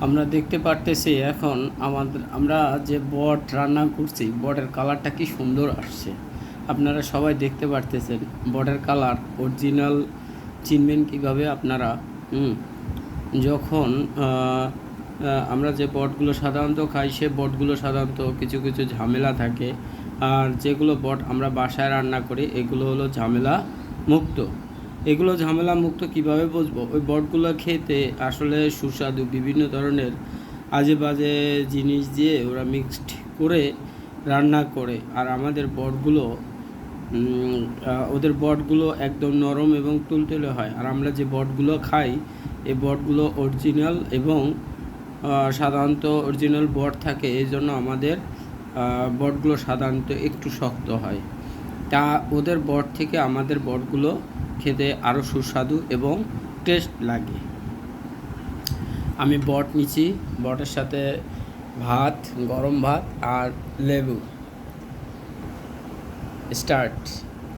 আমরা দেখতে পারতেছি এখন আমরা যে বট রান্না করছি, বটের কালারটা কি সুন্দর আসছে। আপনারা সবাই দেখতে পারতেছেন বটের কালার অরিজিনাল চিনবেন কীভাবে আপনারা। যখন আমরা যে বটগুলো সাধারণত খাই, সে বটগুলো সাধারণত কিছু কিছু ঝামেলা থাকে, আর যেগুলো বট আমরা বাসায় রান্না করি এগুলো হলো ঝামেলা মুক্ত। এগুলো ঝামেলা মুক্ত কীভাবে বুঝবো? ওই বটগুলো খেতে আসলে সুস্বাদু, বিভিন্ন ধরনের আজে বাজে জিনিস দিয়ে ওরা মিক্সড করে রান্না করে। আর আমাদের বটগুলো ওদের বটগুলো একদম নরম এবং তুলতুলে হয়। আর আমরা যে বটগুলো খাই, এই বটগুলো অরিজিনাল এবং সাধারণত অরিজিনাল বট থাকে, এই জন্য আমাদের বটগুলো সাধারণত একটু শক্ত হয়। তা ওদের বট থেকে আমাদের বটগুলো খেতে আরও সুস্বাদু এবং টেস্ট লাগে। আমি বট নিচ্ছি, বটের সাথে ভাত, গরম ভাত আর লেবু। স্টার্ট।